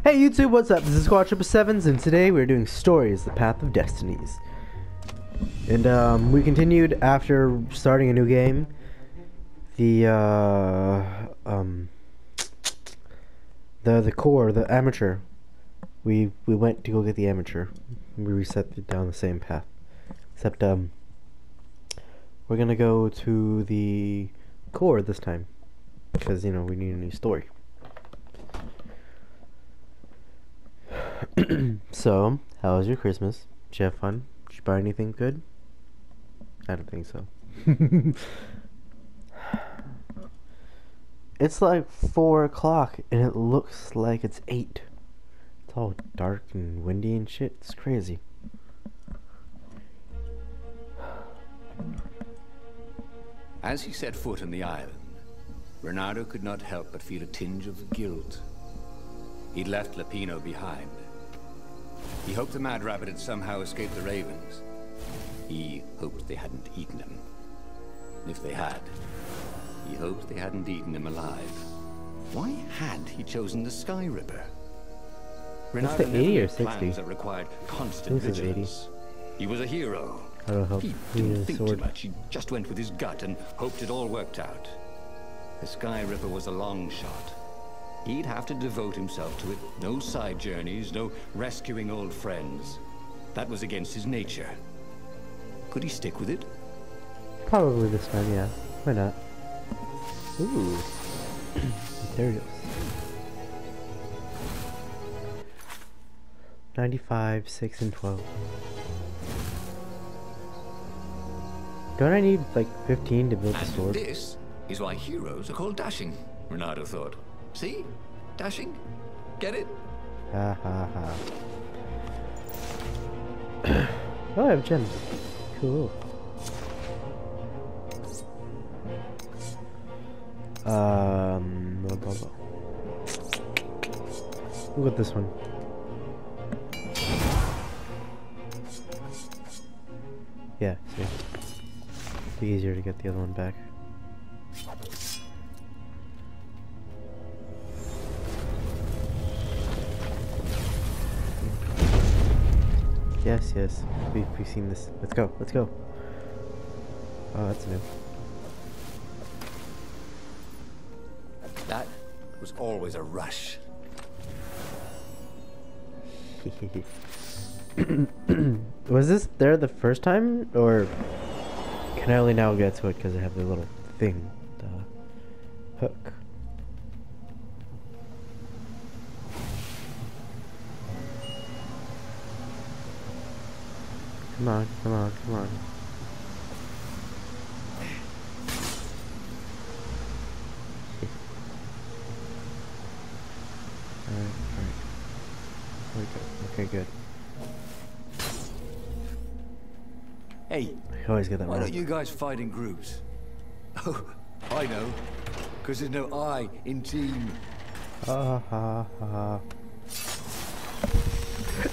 Hey YouTube, what's up? This is Squad 777s, and today we're doing Stories, The Path of Destinies. And we continued after starting a new game. The core, the amateur. We went to go get the amateur. We reset it down the same path. Except we're gonna go to the core this time. Because, you know, we need a new story. So, how was your Christmas? Did you have fun? Did you buy anything good? I don't think so. It's like 4 o'clock and it looks like it's 8. It's all dark and windy and shit. It's crazy. As he set foot on the island, Bernardo could not help but feel a tinge of guilt. He'd left Lapino behind. He hoped the Mad Rabbit had somehow escaped the ravens. He hoped they hadn't eaten him. If they had, he hoped they hadn't eaten him alive. Why had he chosen the Sky Ripper? It's the 80 or 60. Plans that required constant vigilance. He was a hero. He didn't think too much. He just went with his gut and hoped it all worked out. The Sky Ripper was a long shot. He'd have to devote himself to it. No side journeys, no rescuing old friends. That was against his nature. Could he stick with it? Probably this time, yeah. Why not? Ooh. Materials. 95, 6, and 12. Don't I need like 15 to build the sword? This is why heroes are called dashing, Renato thought. See? Dashing? Get it? Ha ha ha. Oh, I have gems. Cool. Blah, blah, blah. Look at this one. Yeah, see? Be easier to get the other one back. Yes, yes. We've seen this. Let's go. Let's go. Oh, that's new. That was always a rush. Was this there the first time, or can I only now get to it because I have the little thing, the hook? Come on, come on, come on. Alright. There we go. Okay, good. Hey, I always get that why wrong. don't you guys fight in groups? Oh, I know. Because there's no I in team. Ha ha ha.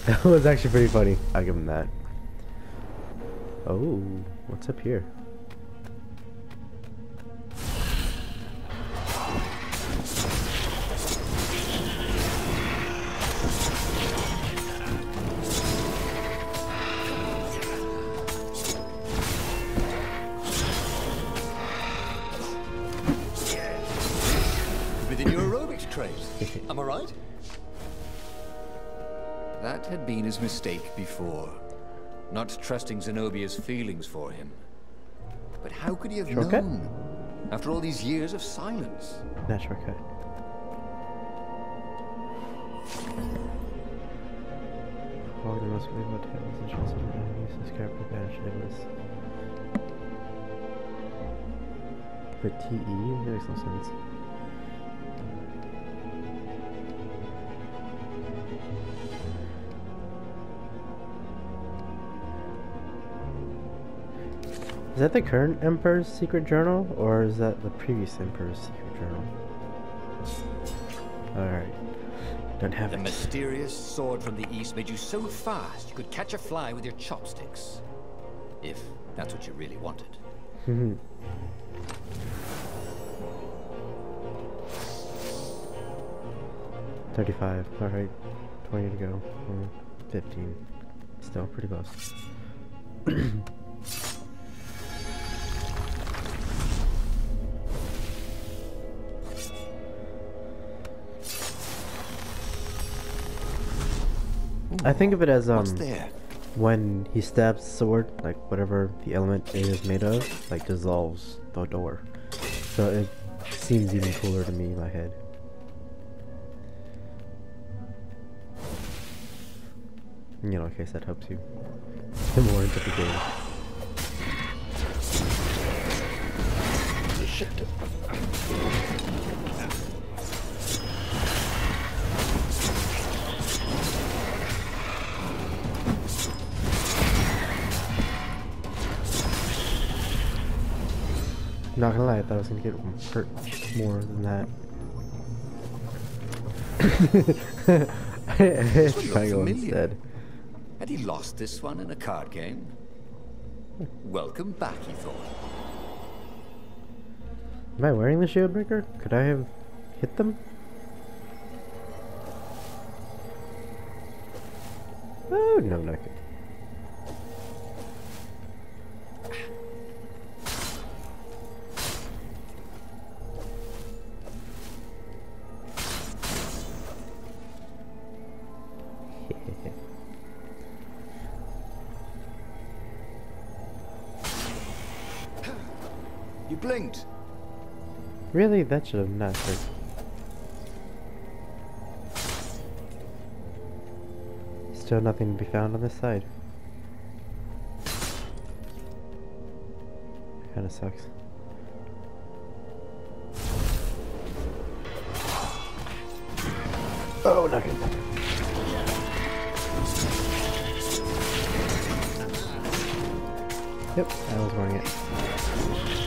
That was actually pretty funny. I'll give him that. Oh, what's up here? Within your aerobics trait. Am I right? That had been his mistake before. Not trusting Zenobia's feelings for him. But how could he have known? After all these years of silence. Not shortcut. Oh, there must be what happens and shows of enemies is careful banish Nicholas. But TE? That makes no sense. Is that the current Emperor's secret journal, or is that the previous Emperor's secret journal? Alright. Don't have it. The mysterious sword from the east made you so fast you could catch a fly with your chopsticks. If that's what you really wanted. 35. Alright. 20 to go. 15. Still pretty close. I think of it as What's there? when he stabs the sword, like whatever the element it is made of, like dissolves the door. So it seems even cooler to me in my head. You know, in case that helps you get more into the game. Shit. Not gonna lie, I thought I was gonna get hurt more than that. This one Triangle looked familiar. instead. Had he lost this one in a card game? Welcome back, he thought. Am I wearing the shield breaker? Could I have hit them? Oh, no, not good. You blinked. Really? That should have not hurt. Still nothing to be found on this side. Kinda sucks. Oh, not good. Yep, I was wearing it.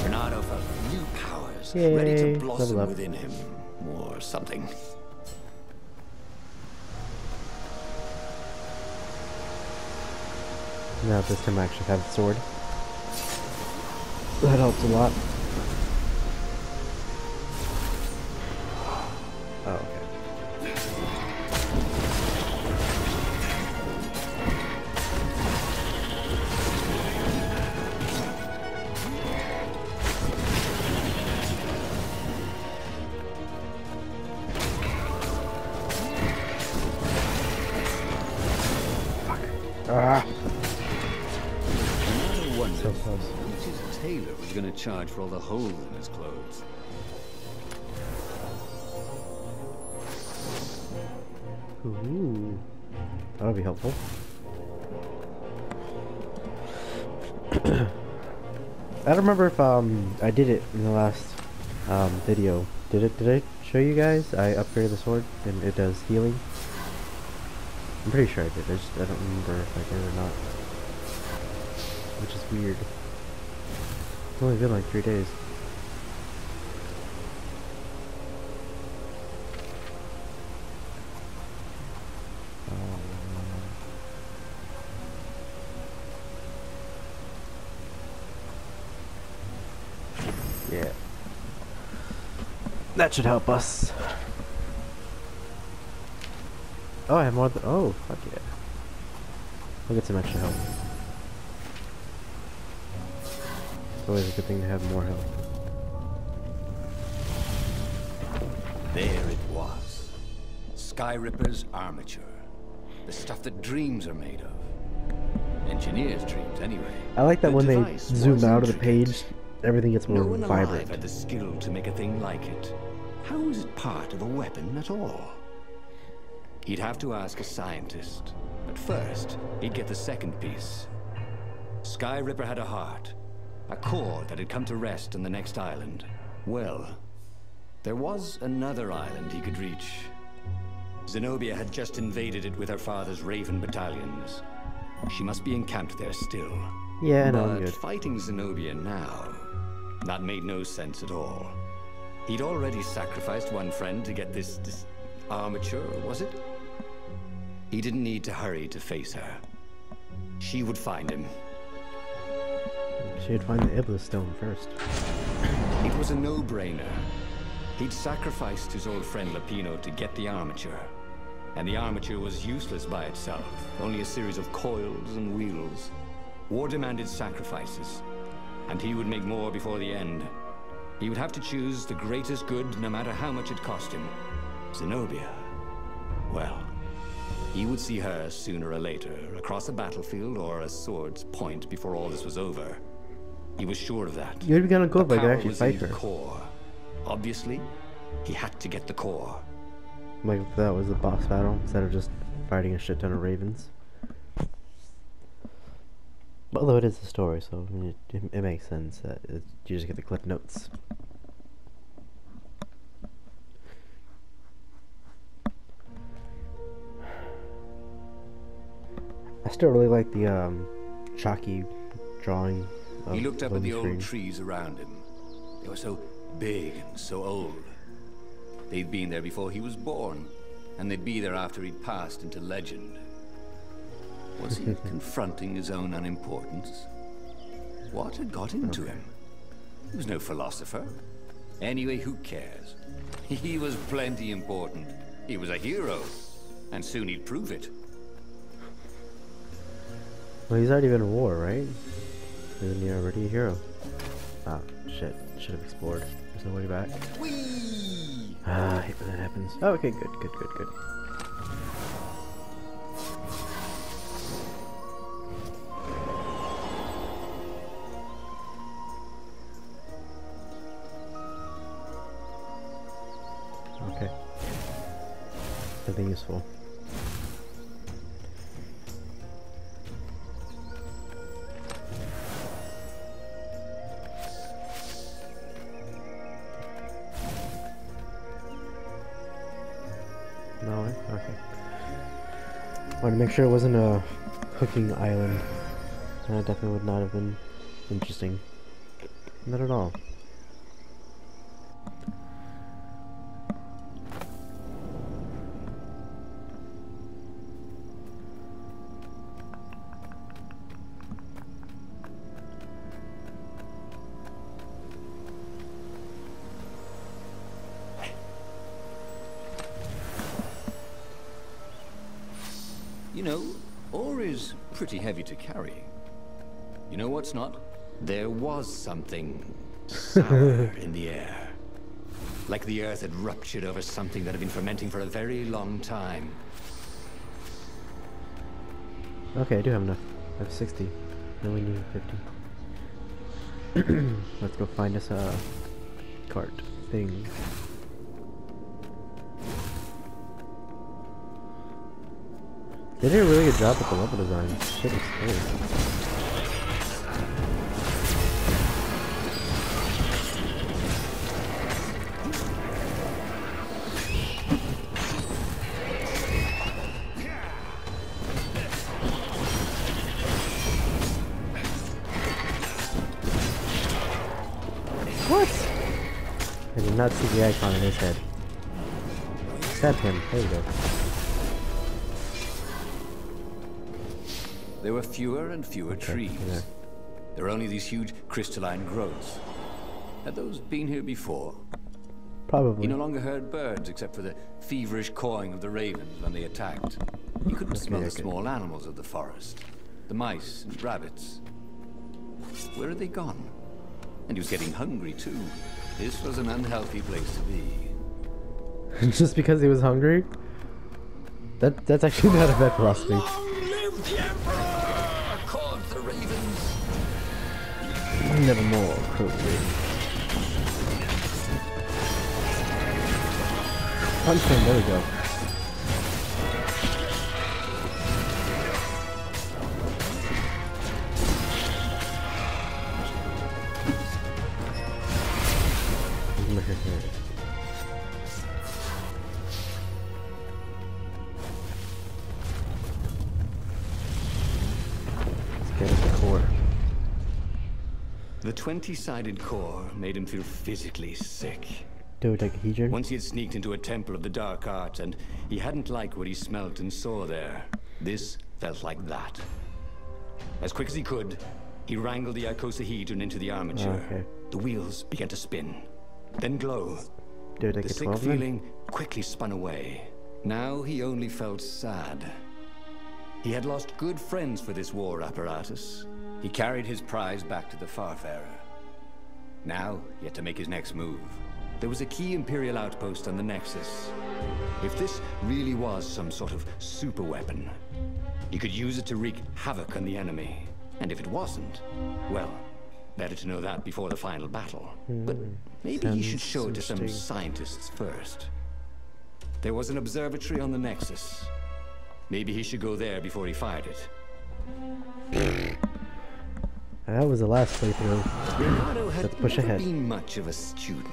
Bernardo felt new powers Yay, ready to level blossom up. within him, or something. Now this time I actually have the sword. That helps a lot. Oh, okay. Ah! I wondered So close. how much his tailor was going to charge for all the holes in his clothes. Ooh. That'll be helpful. I don't remember if I did it in the last video. Did I show you guys? I upgraded the sword and it does healing. I'm pretty sure I did. I don't remember if I did or not. Which is weird. It's only been like 3 days. Yeah. That should help us. Oh, I have more. Oh, fuck yeah. We'll get some extra health. It's always a good thing to have more health. There it was. Skyripper's armature. The stuff that dreams are made of. Engineers' dreams, anyway. I like that The when they device zoom was out of the intricate. page, everything gets more No one vibrant. alive had the skill to make a thing like it. How is it part of a weapon at all? He'd have to ask a scientist. But first, he'd get the second piece. Skyripper had a heart. A core that had come to rest on the next island. Well, there was another island he could reach. Zenobia had just invaded it with her father's Raven battalions. She must be encamped there still. Yeah, no, I'm But good. fighting Zenobia now, that made no sense at all. He'd already sacrificed one friend to get this armature, was it? He didn't need to hurry to face her. She would find him. She'd find the Iblis stone first. It was a no-brainer. He'd sacrificed his old friend Lapino to get the armature. And the armature was useless by itself, only a series of coils and wheels. War demanded sacrifices, and he would make more before the end. He would have to choose the greatest good, no matter how much it cost him. Zenobia. Well, he would see her sooner or later, across a battlefield or a sword's point before all this was over. He was sure of that. You'd be gonna go if I could actually was fight in her. the core. Obviously, he had to get the core. Like if that was the boss battle instead of just fighting a shit ton of ravens. Although it is a story, so I mean, it makes sense that you just get the clip notes. I still really like the chalky drawing. He looked up at the screen. old trees around him. They were so big and so old. They'd been there before he was born, and they'd be there after he'd passed into legend. Was he confronting his own unimportance? What had got into him? He was no philosopher. Anyway, who cares? He was plenty important. He was a hero, and soon he'd prove it. Well, he's already been in war, right? Isn't he already a hero? Ah, shit. Should have explored. There's no way back. Whee! Ah, I hate when that happens. Oh, okay, good. Okay. Something useful. No way? Okay. Wanted to make sure it wasn't a cooking island. That definitely would not have been interesting. Not at all. You know, ore is pretty heavy to carry. You know what's not? There was something sour in the air. Like the earth had ruptured over something that had been fermenting for a very long time. Okay, I do have enough. I have 60. Then we need 50. Let's go find us a cart thing. They did a really good job with the level design. Shit is scary. What? I did not see the icon in his head. Stab him. There you go. There were fewer and fewer trees. Yeah. There were only these huge crystalline growths. Had those been here before? Probably. He no longer heard birds except for the feverish cawing of the ravens when they attacked. He couldn't smell the small animals of the forest. The mice and rabbits. Where had they gone? And he was getting hungry too. This was an unhealthy place to be. Just because he was hungry? That's actually not a bad philosophy. Long live the Emperor! Called the ravens. Nevermore, croaked ravens. Punch him, there we go. The 20-sided core made him feel physically sick. Dodecahedron? Once he had sneaked into a temple of the dark arts, and he hadn't liked what he smelt and saw there. This felt like that. As quick as he could, He wrangled the icosahedron into the armature. Oh, okay. The wheels began to spin, then glow. Did it take The a sick 12 then? feeling quickly spun away. Now he only felt sad. He had lost good friends for this war apparatus. He carried his prize back to the Farfarer. Now he had to make his next move. There was a key Imperial outpost on the Nexus. If this really was some sort of super weapon, he could use it to wreak havoc on the enemy. And if it wasn't, well, better to know that before the final battle. But maybe he should show it to some scientists first. There was an observatory on the Nexus. Maybe he should go there before he fired it. That was the last playthrough. Leonardo had Let's push never ahead. been much of a student.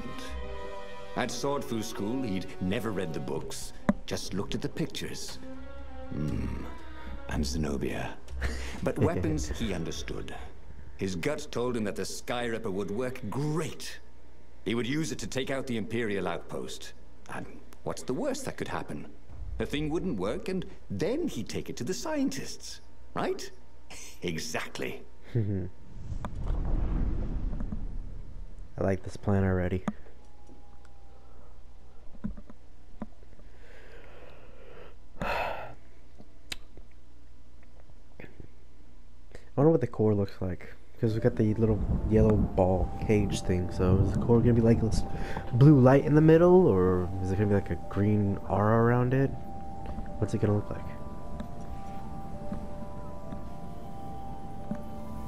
At Swordfu school, he'd never read the books, just looked at the pictures. And Zenobia. But weapons he understood. His gut told him that the Skyripper would work great. He would use it to take out the Imperial outpost. And what's the worst that could happen? The thing wouldn't work, and then he'd take it to the scientists. Right? Exactly. I like this plan already. I wonder what the core looks like, because we got the little yellow ball cage thing. So is the core gonna be like this blue light in the middle, or is it gonna be like a green aura around it? What's it gonna look like?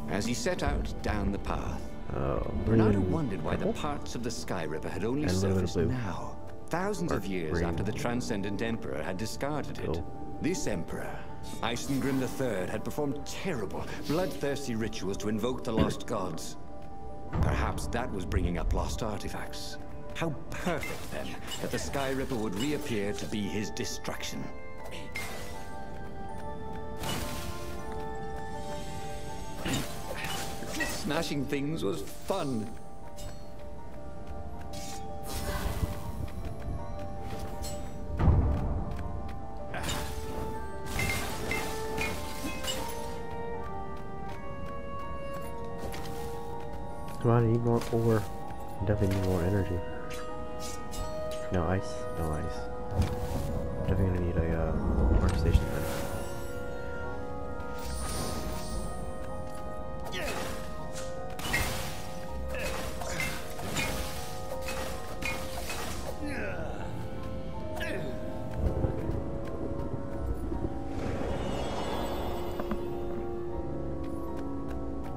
As he set out down the path, Oh, Leonardo green, wondered why the purple? parts of the Skyripper had only And a little bit of surfaced blue. now, thousands Or of years green. after the Transcendent Emperor had discarded it. Cool. This Emperor, Isengrim III, had performed terrible, bloodthirsty rituals to invoke the lost gods. Perhaps that was bringing up lost artifacts. How perfect, then, that the Skyripper would reappear to be his destruction. Smashing things was fun. Come on, I need more ore. I definitely need more energy. No ice? No ice. Definitely gonna need a workstation then.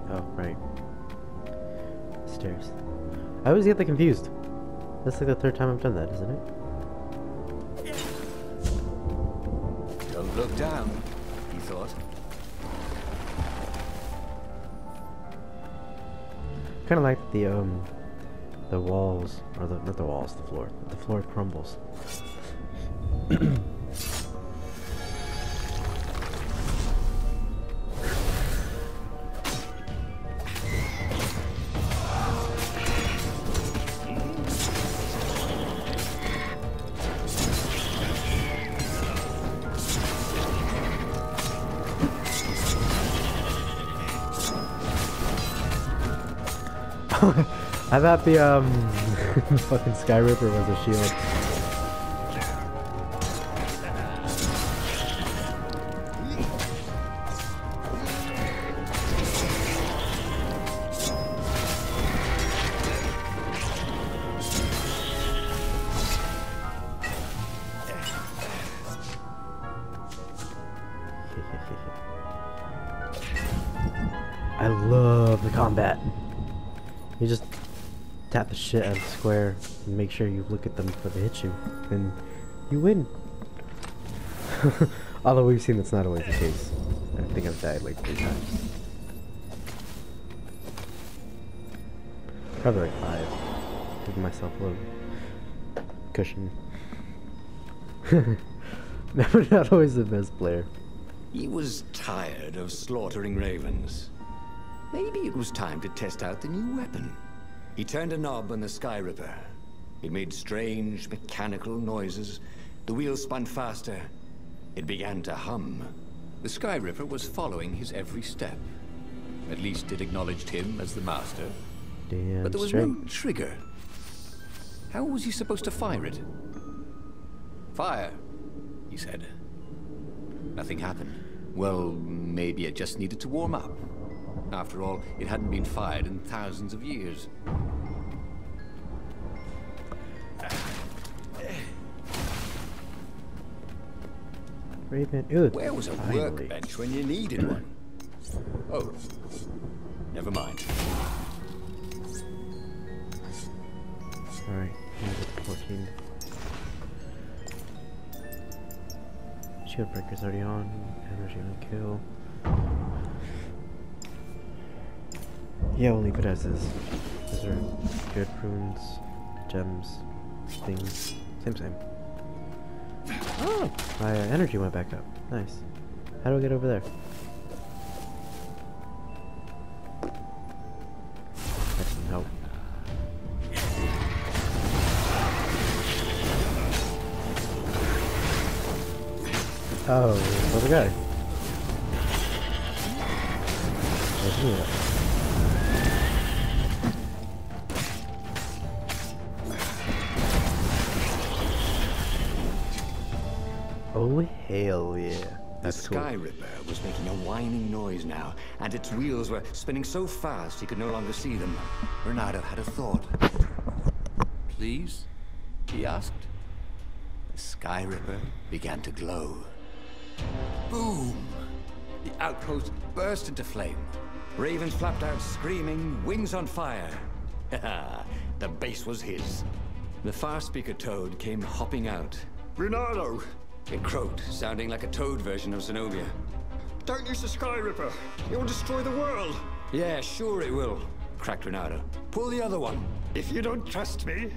Oh, right. Stairs. I always get that confused. That's like the third time I've done that, isn't it? Don't look down, he thought. Kind of like the walls, or not the walls, the floor. The floor crumbles. I thought the fucking Skyripper was a shield. I love the combat. You just tap the shit out of the square and make sure you look at them before they hit you, and you win. Although we've seen that's not always the case. I think I've died like 3 times. Probably like 5. Giving myself a little cushion. Never not always the best player. He was tired of slaughtering ravens. Maybe it was time to test out the new weapon. He turned a knob on the Skyripper. It made strange, mechanical noises. The wheels spun faster. It began to hum. The Skyripper was following his every step. At least it acknowledged him as the master. Damn But there was straight. no trigger. How was he supposed to fire it? Fire, he said. Nothing happened. Well, maybe it just needed to warm up. After all, it hadn't been fired in thousands of years. Raven. Ooh, Where was a finally. workbench when you needed one? Oh, never mind. Alright, get to 14. Shield breaker's already on. Energy on kill. Yeah, we'll leave it as is. Those are good runes, gems, things. Same. Oh! My energy went back up. Nice. How do I get over there? That doesn't help. Oh, there's another guy. There's me. Oh, hell yeah. That's The cool. Sky Ripper was making a whining noise now, and its wheels were spinning so fast he could no longer see them. Bernardo had a thought. Please? He asked. The Sky Ripper began to glow. Boom! The outpost burst into flame. Ravens flapped out screaming, wings on fire. The base was his. The fast speaker toad came hopping out. Bernardo! It croaked, sounding like a toad version of Zenobia. Don't use the Sky Ripper. It will destroy the world. Yeah, sure it will, cracked Renato. Pull the other one. If you don't trust me,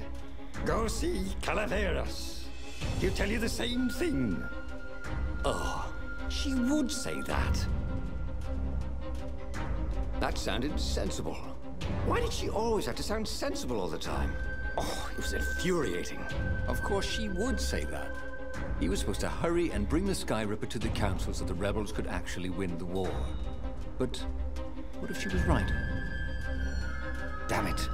go see Calaveras. He'll tell you the same thing. Oh, she would say that. That sounded sensible. Why did she always have to sound sensible all the time? Oh, it was infuriating. Of course she would say that. He was supposed to hurry and bring the Sky Ripper to the council so the rebels could actually win the war. But what if she was right? Damn it.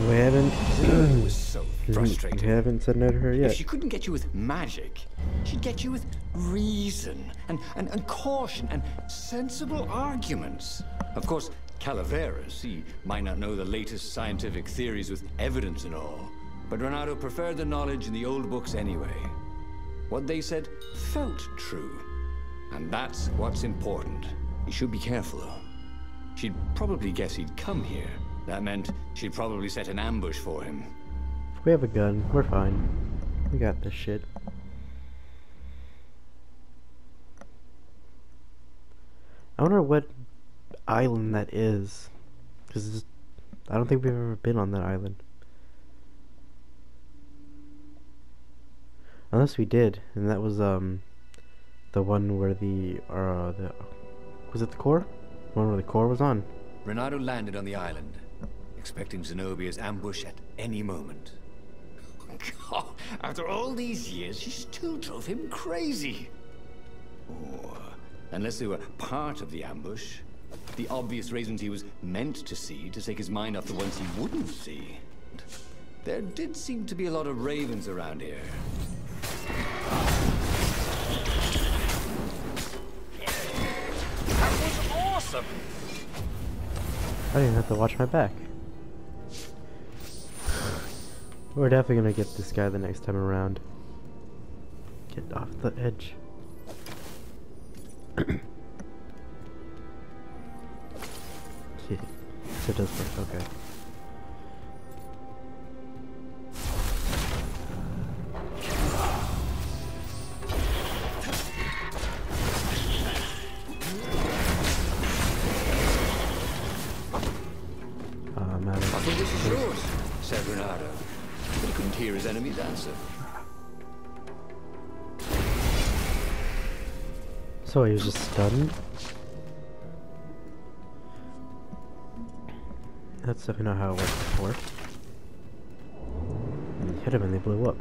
We haven't. It was so frustrating. We haven't said no to her yet. If she couldn't get you with magic, she'd get you with reason and caution and sensible arguments. Of course, Calaveras, he might not know the latest scientific theories with evidence and all, but Renato preferred the knowledge in the old books anyway. What they said felt true, and that's what's important. You should be careful, though. She'd probably guess he'd come here. That meant she'd probably set an ambush for him. We have a gun. We're fine. We got this shit. I wonder what island that is. Because I don't think we've ever been on that island. Unless we did. And that was, the one where the was it the core? The one where the core was on. Renato landed on the island, expecting Zenobia's ambush at any moment. God, after all these years, she still drove him crazy. Oh, unless they were part of the ambush. The obvious reasons he was meant to see to take his mind off the ones he wouldn't see. There did seem to be a lot of ravens around here. That was awesome. I didn't have to watch my back. We're definitely gonna get this guy the next time around. Get off the edge. Yeah, so it does work, okay. I'm out I of think this is yours, said Renato. But he couldn't hear his enemy's answer. So he was just stunned? That's definitely not how it worked before. You hit him and they blew up.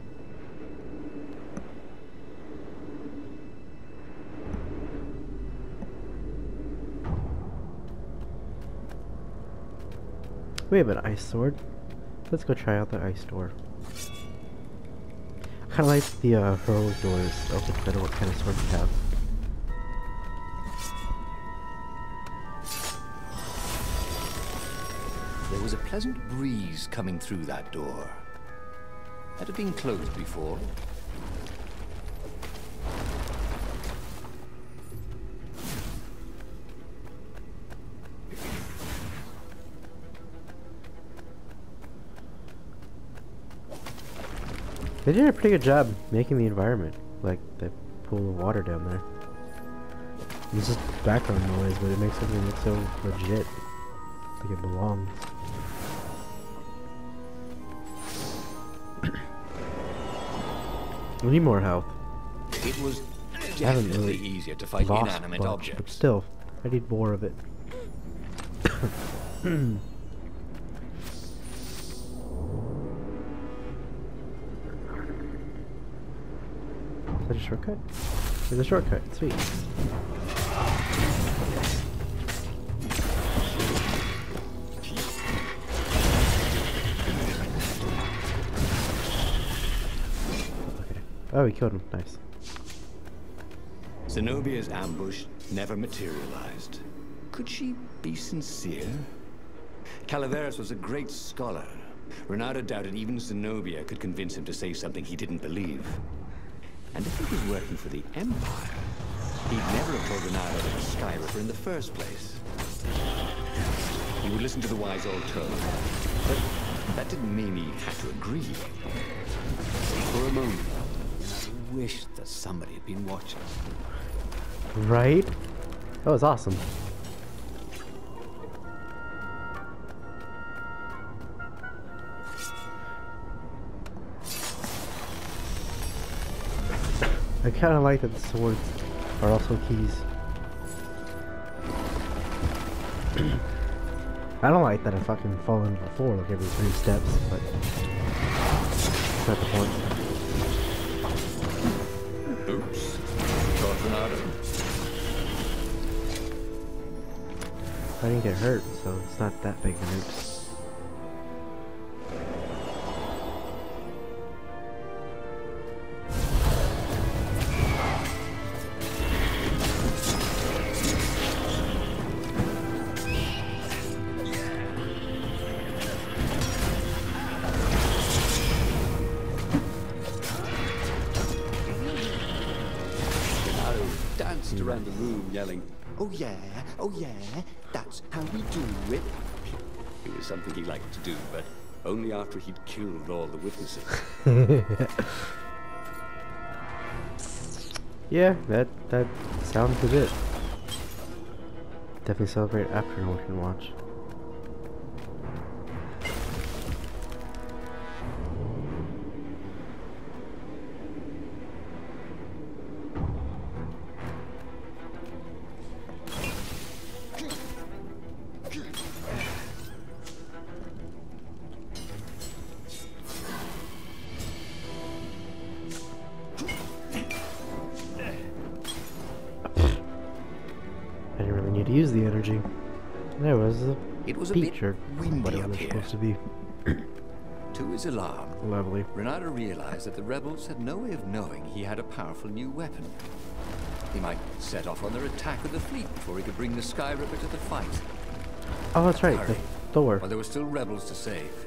We have an ice sword. Let's go try out the ice door. I kinda like the heroic doors. Also depending on what kind of sword you have. There was a pleasant breeze coming through that door. Had it been closed before? They did a pretty good job making the environment, like the pool of water down there. It's just background noise, but it makes everything look so legit, like it belongs. We need more health. It was I haven't definitely really easier to fight lost inanimate much, objects. but still, I need more of it. Is that a shortcut? There's a shortcut. Sweet. Okay. Oh, we killed him. Nice. Zenobia's ambush never materialized. Could she be sincere? Calaveras was a great scholar. Renato doubted even Zenobia could convince him to say something he didn't believe. And if he was working for the Empire, he'd never have told Renato that was Skyripper in the first place. He would listen to the wise old toad, but that didn't mean he had to agree. For a moment, Renato wished that somebody had been watching. Right? That was awesome. I kind of like that the swords are also keys. I don't like that I fucking fallen before like every 3 steps, but that's not the point. Oops. Thought Renato. I didn't get hurt, so it's not that big of an oops. Danced around the room yelling, "Oh yeah, that's how we do it." It was something he liked to do, but only after he'd killed all the witnesses. Yeah, that sounds legit. Definitely celebrate after no one can watch. I didn't really need to use the energy. There was a beach or windy whatever up it's here. supposed to be. To his alarm, Lovely. Renato realized that the rebels had no way of knowing he had a powerful new weapon. He might set off on their attack with the fleet before he could bring the Skyripper to the fight. Oh, that's right. Hurry, The door. while there were still rebels to save.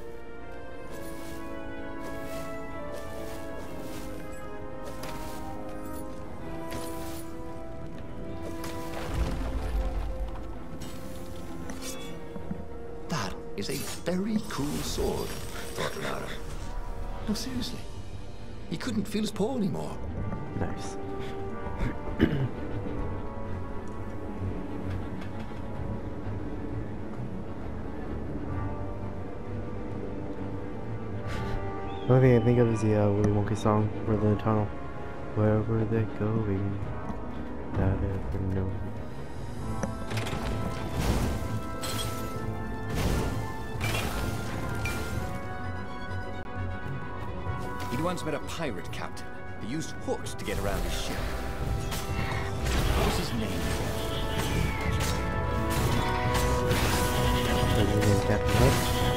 That is a very cool sword, thought Renato. No, seriously. He couldn't feel his paw anymore. Nice. The only thing I think of is the Willy Wonka song, Riddle in the Tunnel. Where were they going? Not ever know. He'd once met a pirate captain who used hooks to get around his ship. What was his name? Captain Hook.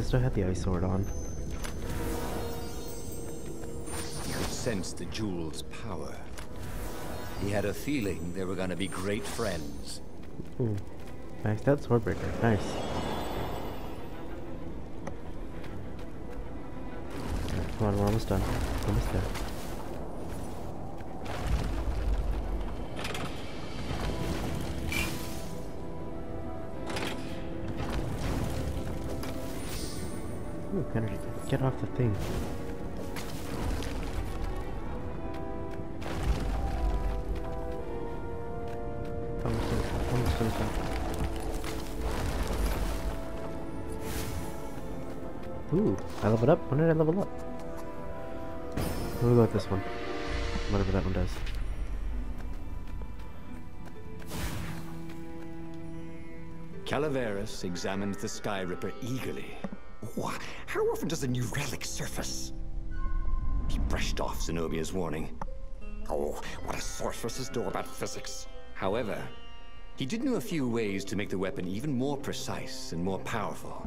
still had the ice sword on. He could sense the jewel's power. He had a feeling they were going to be great friends. Ooh. Nice, that swordbreaker. Nice. Come on, we're almost done. Almost there. Ooh, energy. Get off the thing. Almost done. Ooh, I leveled up. When did I level up? We'll go with this one. Whatever that one does. Calaveras examined the Sky Ripper eagerly. Oh, how often does a new relic surface? He brushed off Zenobia's warning. Oh, what a sorceress know about physics. However, he did know a few ways to make the weapon even more precise and more powerful,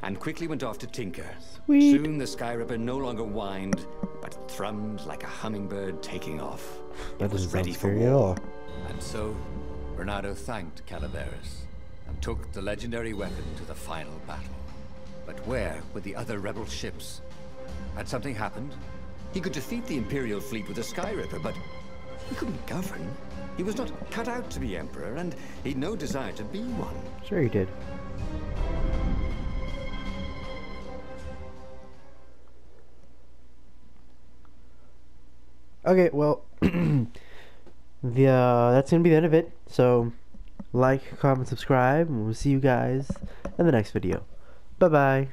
and quickly went off to tinker. Sweet. Soon the Sky Ripper no longer whined, but thrummed like a hummingbird taking off. That was doesn't ready sound for scary at war. all. And so, Bernardo thanked Calaveras and took the legendary weapon to the final battle. But where were the other rebel ships? Had something happened? He could defeat the Imperial fleet with a Sky Ripper, but he couldn't govern. He was not cut out to be Emperor, and he'd no desire to be one. Sure he did. Okay, well, that's gonna be the end of it. So, like, comment, subscribe, and we'll see you guys in the next video. Bye bye.